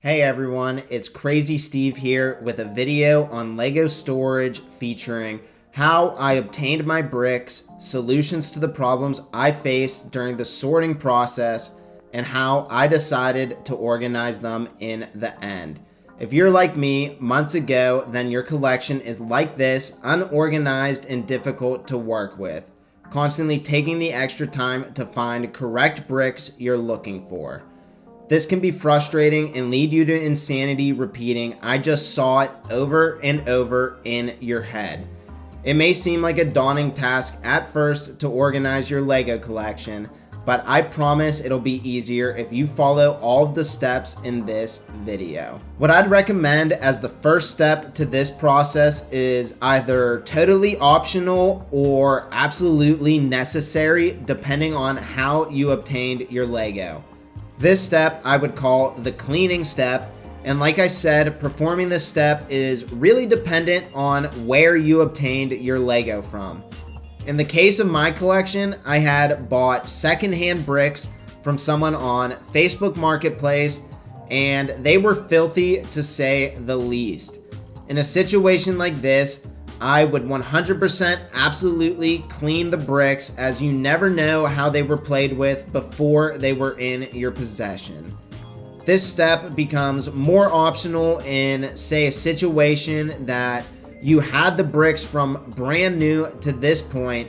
Hey everyone, it's Crazy Steve here with a video on LEGO storage featuring how I obtained my bricks, solutions to the problems I faced during the sorting process, and how I decided to organize them in the end. If you're like me months ago, then your collection is like this, unorganized and difficult to work with, constantly taking the extra time to find correct bricks you're looking for. This can be frustrating and lead you to insanity repeating, "I just saw it," over and over in your head. It may seem like a daunting task at first to organize your LEGO collection, but I promise it'll be easier if you follow all of the steps in this video. What I'd recommend as the first step to this process is either totally optional or absolutely necessary, depending on how you obtained your LEGO. This step I would call the cleaning step, and like I said, performing this step is really dependent on where you obtained your LEGO from. In the case of my collection, I had bought secondhand bricks from someone on Facebook Marketplace, and they were filthy to say the least. In a situation like this, I would 100% absolutely clean the bricks, as you never know how they were played with before they were in your possession. This step becomes more optional in, say, a situation that you had the bricks from brand new to this point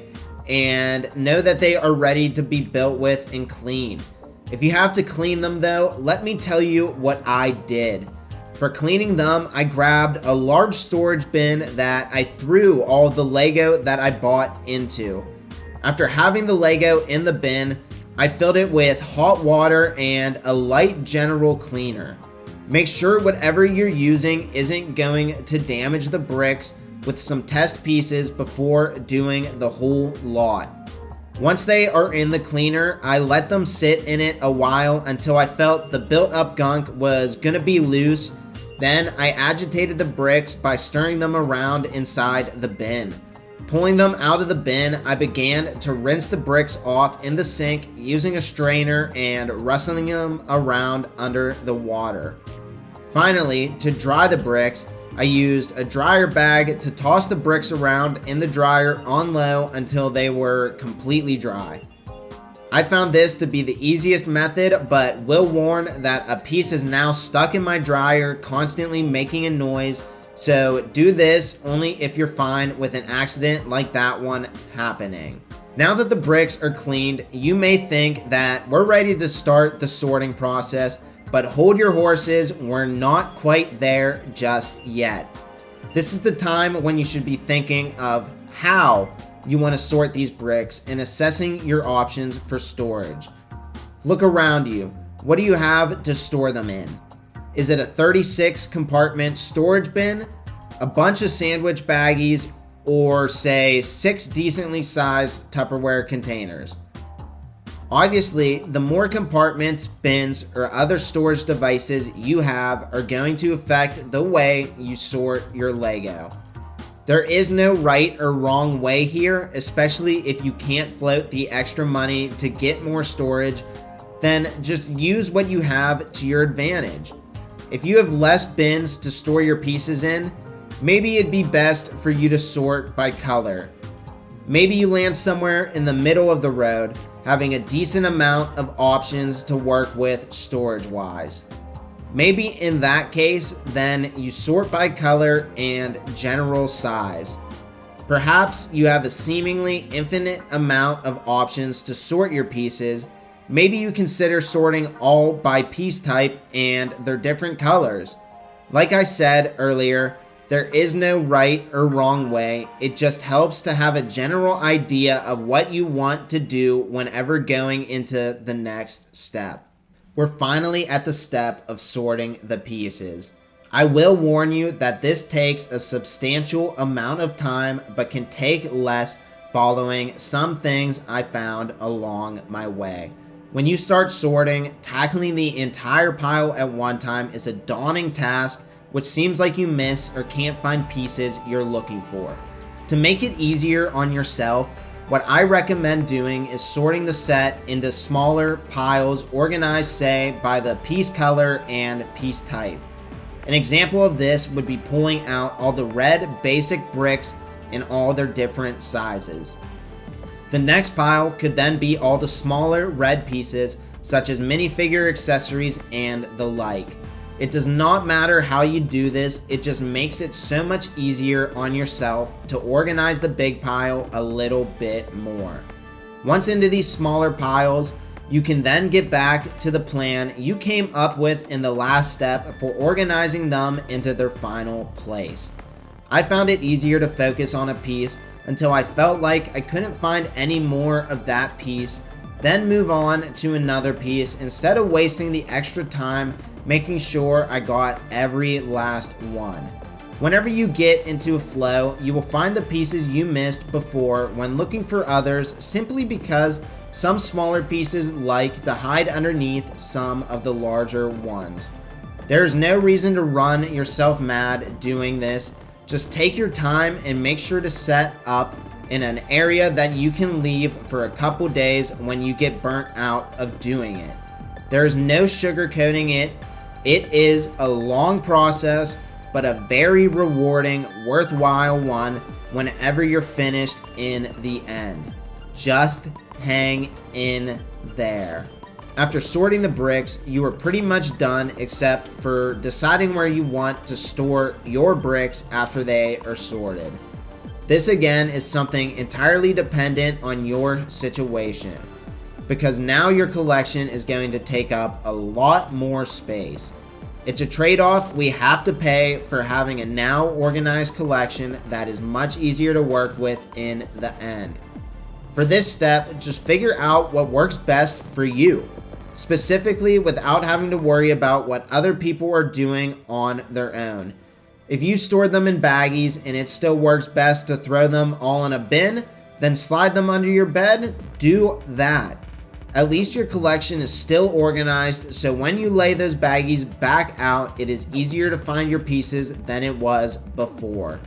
and know that they are ready to be built with and cleaned. If you have to clean them though, let me tell you what I did. For cleaning them, I grabbed a large storage bin that I threw all the LEGO that I bought into. After having the LEGO in the bin, I filled it with hot water and a light general cleaner. Make sure whatever you're using isn't going to damage the bricks with some test pieces before doing the whole lot. Once they are in the cleaner, I let them sit in it a while until I felt the built up gunk was gonna be loose. Then I agitated the bricks by stirring them around inside the bin. Pulling them out of the bin, I began to rinse the bricks off in the sink using a strainer and rustling them around under the water. Finally, to dry the bricks, I used a dryer bag to toss the bricks around in the dryer on low until they were completely dry. I found this to be the easiest method, but will warn that a piece is now stuck in my dryer, constantly making a noise, so do this only if you're fine with an accident like that one happening. Now that the bricks are cleaned, you may think that we're ready to start the sorting process, but hold your horses, we're not quite there just yet. This is the time when you should be thinking of how you want to sort these bricks and assessing your options for storage. Look around you. What do you have to store them in? Is it a 36 compartment storage bin, a bunch of sandwich baggies, or say 6 decently sized Tupperware containers? Obviously, the more compartments, bins, or other storage devices you have are going to affect the way you sort your LEGO. There is no right or wrong way here, especially if you can't float the extra money to get more storage, then just use what you have to your advantage. If you have less bins to store your pieces in, maybe it'd be best for you to sort by color. Maybe you land somewhere in the middle of the road, having a decent amount of options to work with storage-wise. Maybe in that case, then you sort by color and general size. Perhaps you have a seemingly infinite amount of options to sort your pieces. Maybe you consider sorting all by piece type and their different colors. Like I said earlier, there is no right or wrong way. It just helps to have a general idea of what you want to do whenever going into the next step. We're finally at the step of sorting the pieces. I will warn you that this takes a substantial amount of time, but can take less following some things I found along my way. When you start sorting, tackling the entire pile at one time is a daunting task, which seems like you miss or can't find pieces you're looking for. To make it easier on yourself, What I recommend doing is sorting the set into smaller piles organized, say, by the piece color and piece type. An example of this would be pulling out all the red basic bricks in all their different sizes. The next pile could then be all the smaller red pieces, such as minifigure accessories and the like. It does not matter how you do this, it just makes it so much easier on yourself to organize the big pile a little bit more. Once into these smaller piles, you can then get back to the plan you came up with in the last step for organizing them into their final place. I found it easier to focus on a piece until I felt like I couldn't find any more of that piece, then move on to another piece instead of wasting the extra time making sure I got every last one. Whenever you get into a flow, you will find the pieces you missed before when looking for others, simply because some smaller pieces like to hide underneath some of the larger ones. There's no reason to run yourself mad doing this. Just take your time and make sure to set up in an area that you can leave for a couple days when you get burnt out of doing it. There's no sugarcoating it. It is a long process, but a very rewarding, worthwhile one whenever you're finished in the end. Just hang in there. After sorting the bricks, you are pretty much done except for deciding where you want to store your bricks after they are sorted. This again is something entirely dependent on your situation, because now your collection is going to take up a lot more space. It's a trade-off we have to pay for having a now organized collection that is much easier to work with in the end. For this step, just figure out what works best for you, specifically without having to worry about what other people are doing on their own. If you stored them in baggies and it still works best to throw them all in a bin, then slide them under your bed, do that. At least your collection is still organized, so when you lay those baggies back out, it is easier to find your pieces than it was before.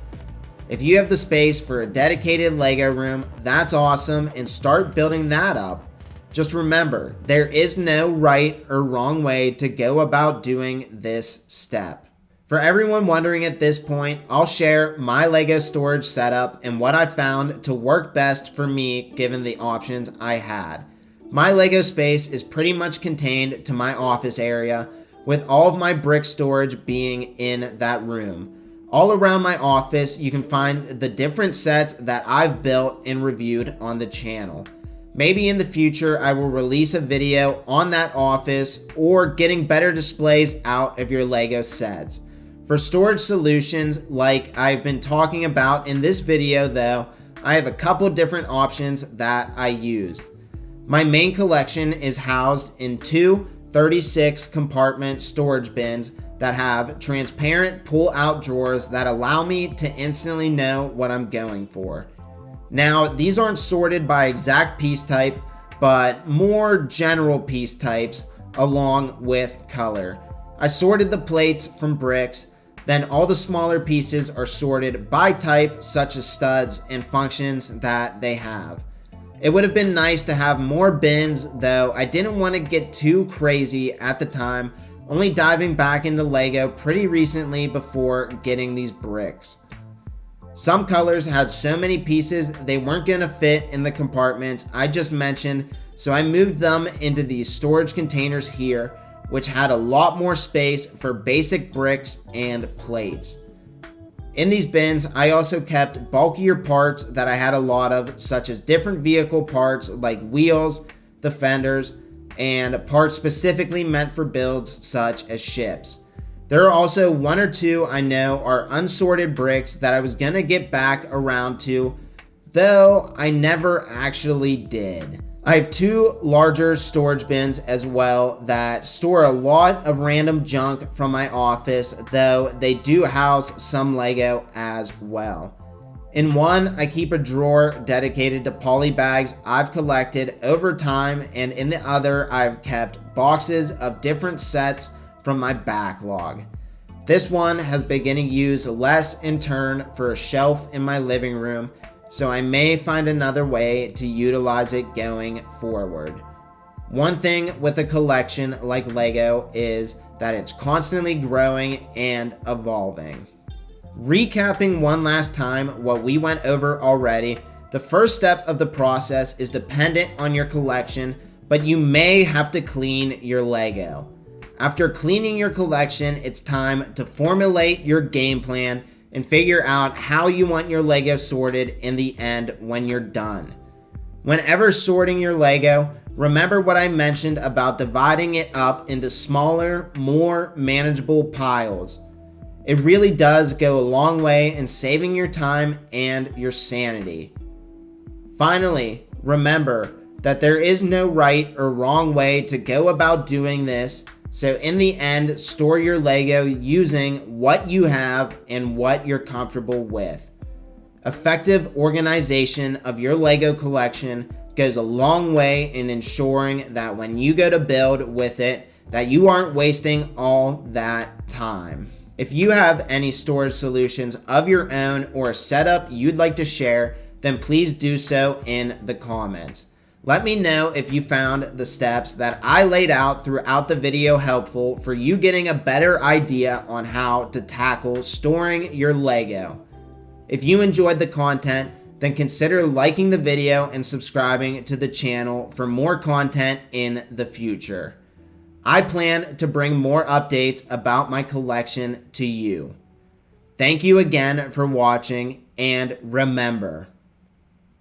If you have the space for a dedicated Lego room, that's awesome, and start building that up. Just remember, there is no right or wrong way to go about doing this step. For everyone wondering at this point, I'll share my Lego storage setup and what I found to work best for me given the options I had. My Lego space is pretty much contained to my office area, with all of my brick storage being in that room. All around my office, you can find the different sets that I've built and reviewed on the channel. Maybe in the future, I will release a video on that office or getting better displays out of your Lego sets. For storage solutions like I've been talking about in this video though, I have a couple different options that I use. My main collection is housed in two 36 compartment storage bins that have transparent pull-out drawers that allow me to instantly know what I'm going for. Now, these aren't sorted by exact piece type, but more general piece types along with color. I sorted the plates from bricks, then all the smaller pieces are sorted by type, such as studs and functions that they have. It would have been nice to have more bins, though I didn't want to get too crazy at the time, only diving back into Lego pretty recently before getting these bricks. Some colors had so many pieces they weren't going to fit in the compartments I just mentioned, so I moved them into these storage containers here, which had a lot more space for basic bricks and plates. In these bins, I also kept bulkier parts that I had a lot of, such as different vehicle parts like wheels, the fenders, and parts specifically meant for builds such as ships. There are also one or two I know are unsorted bricks that I was gonna get back around to, though I never actually did. I have two larger storage bins as well that store a lot of random junk from my office, though they do house some Lego as well. In one, I keep a drawer dedicated to poly bags I've collected over time, and in the other, I've kept boxes of different sets from my backlog. This one has been getting used less in turn for a shelf in my living room, so I may find another way to utilize it going forward. One thing with a collection like Lego is that it's constantly growing and evolving. Recapping one last time what we went over already, the first step of the process is dependent on your collection, but you may have to clean your Lego. After cleaning your collection, it's time to formulate your game plan and figure out how you want your Lego sorted in the end when you're done. Whenever sorting your Lego, remember what I mentioned about dividing it up into smaller, more manageable piles. It really does go a long way in saving your time and your sanity. Finally, remember that there is no right or wrong way to go about doing this, so in the end, store your Lego using what you have and what you're comfortable with. Effective organization of your Lego collection goes a long way in ensuring that when you go to build with it, that you aren't wasting all that time. If you have any storage solutions of your own or a setup you'd like to share, then please do so in the comments. Let me know if you found the steps that I laid out throughout the video helpful for you getting a better idea on how to tackle storing your Lego. If you enjoyed the content, then consider liking the video and subscribing to the channel for more content in the future. I plan to bring more updates about my collection to you. Thank you again for watching, and remember,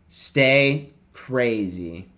stay crazy.